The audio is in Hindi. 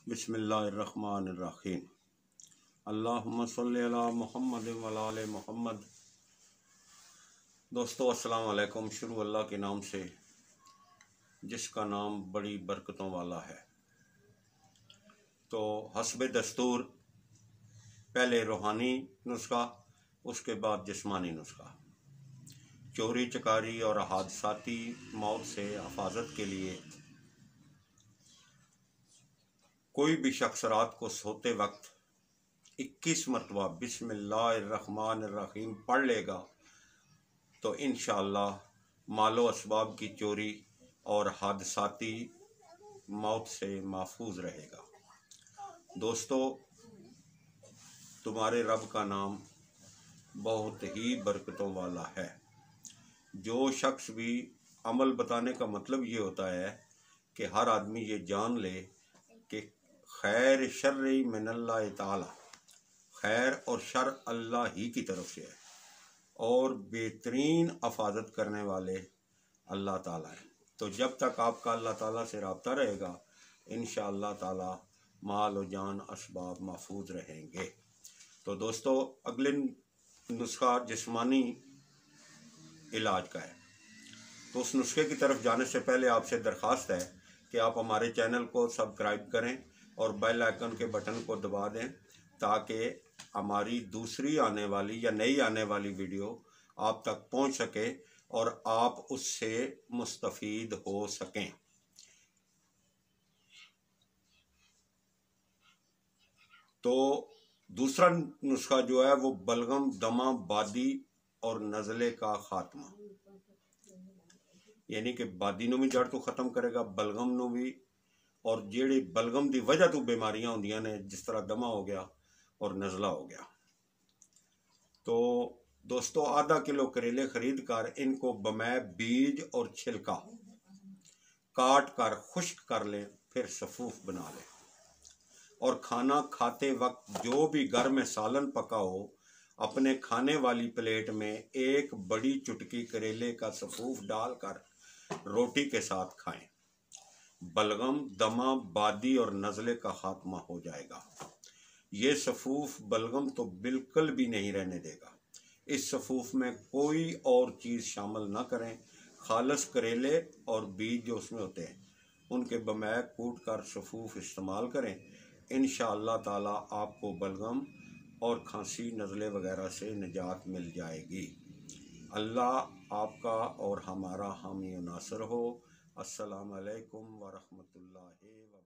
बिस्मिल्लाहिर्रहमानिर्रहीम। अल्लाहुम्मा सल्लि अला मुहम्मद व अला आले मुहम्मद। दोस्तों अस्सलाम वालेकुम। शुरू अल्लाह के नाम से जिसका नाम बड़ी बरकतों वाला है। तो हस्बे दस्तूर पहले रूहानी नुस्खा, उसके बाद जिस्मानी नुस्खा। चोरी चकारी और हादसाती मौत से हिफाजत के लिए कोई भी शख्स रात को सोते वक्त 21 मरतबा बिस्मिल्लाहिर्रहमानिर्रहीम पढ़ लेगा तो इंशाअल्लाह मालो असबाब की चोरी और हादसाती मौत से महफूज रहेगा। दोस्तों, तुम्हारे रब का नाम बहुत ही बरकतों वाला है। जो शख्स भी अमल बताने का मतलब ये होता है कि हर आदमी ये जान ले कि खैर शर्री मिनल्लाह ताला, खैर और शर अल्लाह ही की तरफ से है और बेहतरीन हिफाजत करने वाले अल्लाह ताला है। तो जब तक आपका अल्लाह ताला से रब्ता रहेगा इंशाअल्लाह ताला माल और जान असबाब महफूज रहेंगे। तो दोस्तों, अगले नुस्खा जिस्मानी इलाज का है। तो उस नुस्खे की तरफ जाने से पहले आपसे दरख्वास्त है कि आप हमारे चैनल को सब्सक्राइब करें और बेल आइकन के बटन को दबा दें ताकि हमारी दूसरी आने वाली या नई आने वाली वीडियो आप तक पहुंच सके और आप उससे मुस्तफ़ीद हो सकें। तो दूसरा नुस्खा जो है वो बलगम, दमा, बादी और नज़ले का खात्मा, यानी कि बादी नू भी जड़ तो ख़त्म करेगा, बलगम नू भी, और जेड़ी बलगम की वजह तो बीमारियां होंदियां ने जिस तरह दमा हो गया और नज़ला हो गया। तो दोस्तों, आधा किलो करेले खरीद कर इनको बमै बीज और छिलका काट कर खुश्क कर लें, फिर सफूफ बना लें और खाना खाते वक्त जो भी घर में सालन पका हो अपने खाने वाली प्लेट में एक बड़ी चुटकी करेले का सफूफ डालकर रोटी के साथ खाएं। बलगम, दमा, बादी और नज़ले का खात्मा हो जाएगा। ये सफूफ बलगम तो बिल्कुल भी नहीं रहने देगा। इस सफूफ में कोई और चीज़ शामिल ना करें। खालस करेले और बीज जो उसमें होते हैं उनके बमैक कूट कर सफूफ इस्तेमाल करें। इंशाअल्लाह ताला आपको बलगम और खांसी, नज़ले वगैरह से निजात मिल जाएगी। अल्लाह आपका और हमारा हामी नासर हो। अस्सलामु अलैकुम व रहमतुल्लाहि व